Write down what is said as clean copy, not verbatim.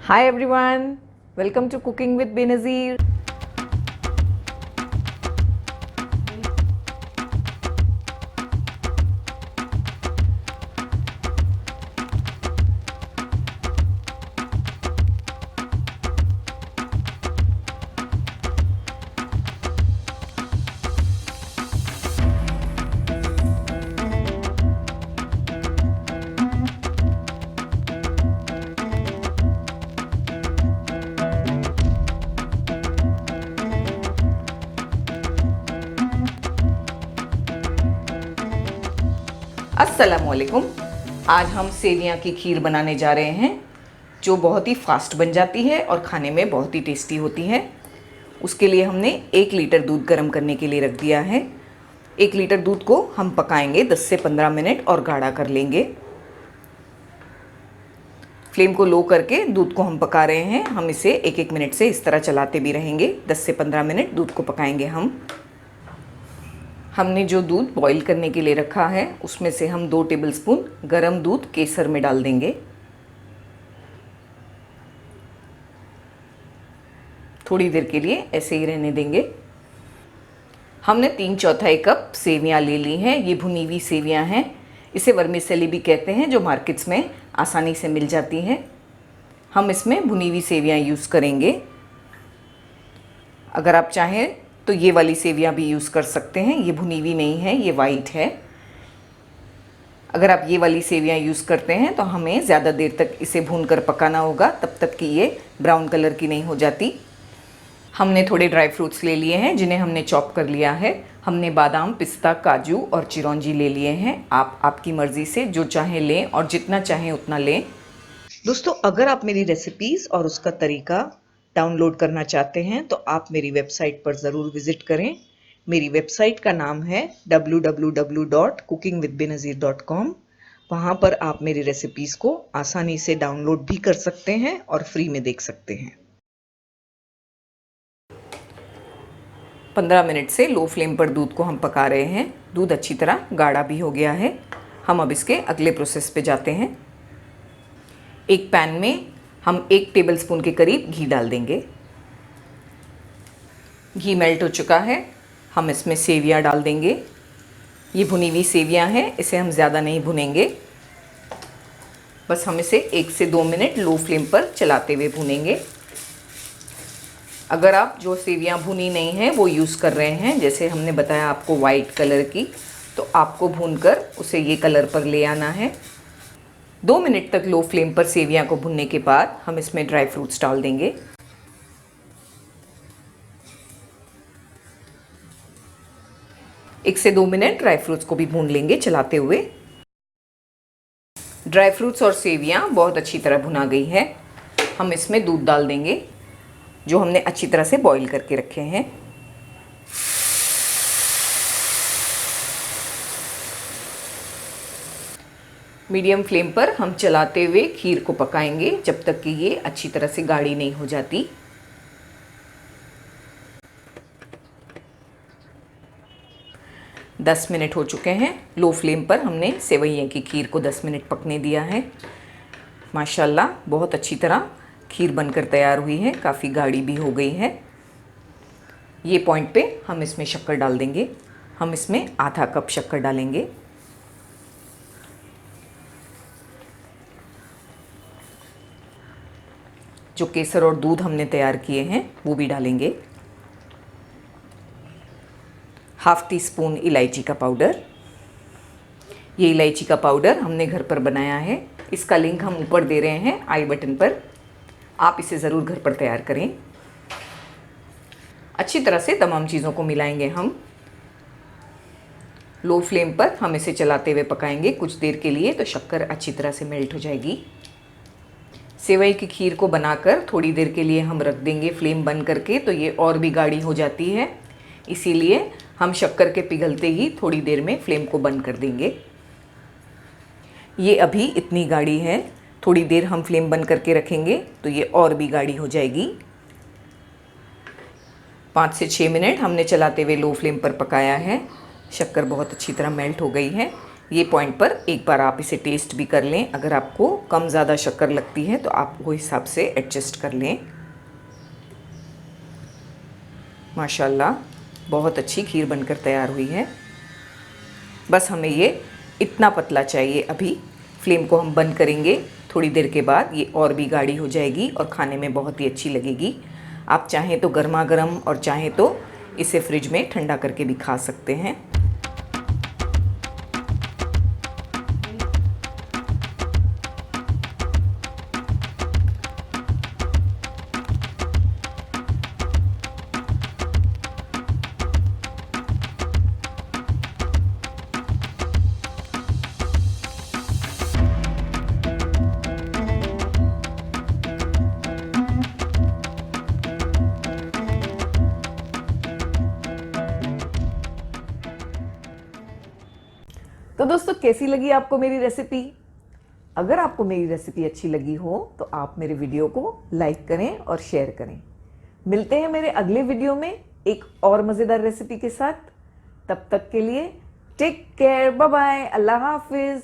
Hi everyone, welcome to Cooking with Benazir. अस्सलामुअलैकुम। आज हम सेवियां की खीर बनाने जा रहे हैं जो बहुत ही फास्ट बन जाती है और खाने में बहुत ही टेस्टी होती है। उसके लिए हमने 1 लीटर दूध गर्म करने के लिए रख दिया है। 1 लीटर दूध को हम पकाएंगे 10 से 15 मिनट और गाढ़ा कर लेंगे। फ्लेम को लो करके दूध को हम पका रहे हैं। हम इसे 1-1 मिनट से इस तरह चलाते भी रहेंगे। 10 से 15 मिनट दूध को पकाएंगे हमने जो दूध बॉईल करने के लिए रखा है उसमें से हम 2 टेबलस्पून गरम दूध केसर में डाल देंगे। थोड़ी देर के लिए ऐसे ही रहने देंगे। हमने 3/4 कप सेवियां ले ली हैं। ये भुनी हुई सेवियां हैं। इसे वर्मिसेली भी कहते हैं, जो मार्केट्स में आसानी से मिल जाती हैं। हम इसमें भुनी हुई सेवियां यूज़ करेंगे। अगर आप चाहें तो ये वाली सेवियां भी यूज़ कर सकते हैं। ये भुनी हुई नहीं है, ये वाइट है। अगर आप ये वाली सेवियां यूज़ करते हैं तो हमें ज़्यादा देर तक इसे भूनकर पकाना होगा, तब तक कि ये ब्राउन कलर की नहीं हो जाती। हमने थोड़े ड्राई फ्रूट्स ले लिए हैं जिन्हें हमने चॉप कर लिया है। हमने बादाम, पिस्ता, काजू और चिरौंजी ले लिए हैं। आप आपकी मर्ज़ी से जो चाहें लें और जितना चाहें उतना लें। दोस्तों, अगर आप मेरी रेसिपीज़ और उसका तरीका डाउनलोड करना चाहते हैं तो आप मेरी वेबसाइट पर ज़रूर विज़िट करें। मेरी वेबसाइट का नाम है www.cookingwithbenazir.com। वहाँ पर आप मेरी रेसिपीज़ को आसानी से डाउनलोड भी कर सकते हैं और फ्री में देख सकते हैं। 15 मिनट से लो फ्लेम पर दूध को हम पका रहे हैं। दूध अच्छी तरह गाढ़ा भी हो गया है। हम अब इसके अगले प्रोसेस पे जाते हैं। एक पैन में हम 1 टेबलस्पून के करीब घी डाल देंगे। घी मेल्ट हो चुका है। हम इसमें सेवियां डाल देंगे। ये भुनी हुई सेवियां हैं, इसे हम ज़्यादा नहीं भुनेंगे। बस हम इसे 1 से 2 मिनट लो फ्लेम पर चलाते हुए भुनेंगे। अगर आप जो सेवियां भुनी नहीं हैं वो यूज़ कर रहे हैं, जैसे हमने बताया आपको वाइट कलर की, तो आपको भूनकर उसे ये कलर पर ले आना है। 2 मिनट तक लो फ्लेम पर सेवियां को भुनने के बाद हम इसमें ड्राई फ्रूट्स डाल देंगे। एक से 2 मिनट ड्राई फ्रूट्स को भी भून लेंगे चलाते हुए। ड्राई फ्रूट्स और सेवियां बहुत अच्छी तरह भुना गई है। हम इसमें दूध डाल देंगे जो हमने अच्छी तरह से बॉईल करके रखे हैं। मीडियम फ्लेम पर हम चलाते हुए खीर को पकाएंगे जब तक कि ये अच्छी तरह से गाढ़ी नहीं हो जाती। दस मिनट हो चुके हैं। लो फ्लेम पर हमने सेवइयों की खीर को 10 मिनट पकने दिया है। माशाल्लाह बहुत अच्छी तरह खीर बनकर तैयार हुई है, काफ़ी गाढ़ी भी हो गई है। ये पॉइंट पे हम इसमें शक्कर डाल देंगे। हम इसमें आधा कप शक्कर डालेंगे। जो केसर और दूध हमने तैयार किए हैं वो भी डालेंगे। हाफ टी स्पून इलायची का पाउडर। ये इलायची का पाउडर हमने घर पर बनाया है। इसका लिंक हम ऊपर दे रहे हैं आई बटन पर। आप इसे ज़रूर घर पर तैयार करें। अच्छी तरह से तमाम चीज़ों को मिलाएंगे हम। लो फ्लेम पर हम इसे चलाते हुए पकाएंगे कुछ देर के लिए, तो शक्कर अच्छी तरह से मेल्ट हो जाएगी। सेवई की खीर को बनाकर थोड़ी देर के लिए हम रख देंगे फ्लेम बंद करके, तो ये और भी गाढ़ी हो जाती है। इसीलिए हम शक्कर के पिघलते ही थोड़ी देर में फ्लेम को बंद कर देंगे। ये अभी इतनी गाढ़ी है, थोड़ी देर हम फ्लेम बंद करके रखेंगे तो ये और भी गाढ़ी हो जाएगी। 5 से 6 मिनट हमने चलाते हुए लो फ्लेम पर पकाया है। शक्कर बहुत अच्छी तरह मेल्ट हो गई है। ये पॉइंट पर एक बार आप इसे टेस्ट भी कर लें। अगर आपको कम ज़्यादा शक्कर लगती है तो आप वो हिसाब से एडजस्ट कर लें। माशाल्लाह बहुत अच्छी खीर बनकर तैयार हुई है। बस हमें ये इतना पतला चाहिए। अभी फ्लेम को हम बंद करेंगे, थोड़ी देर के बाद ये और भी गाढ़ी हो जाएगी और खाने में बहुत ही अच्छी लगेगी। आप चाहें तो गर्मा गर्म और चाहें तो इसे फ्रिज में ठंडा करके भी खा सकते हैं। तो दोस्तों कैसी लगी आपको मेरी रेसिपी? अगर आपको मेरी रेसिपी अच्छी लगी हो तो आप मेरे वीडियो को लाइक करें और शेयर करें। मिलते हैं मेरे अगले वीडियो में एक और मज़ेदार रेसिपी के साथ। तब तक के लिए टेक केयर, बाय बाय, अल्लाह हाफिज।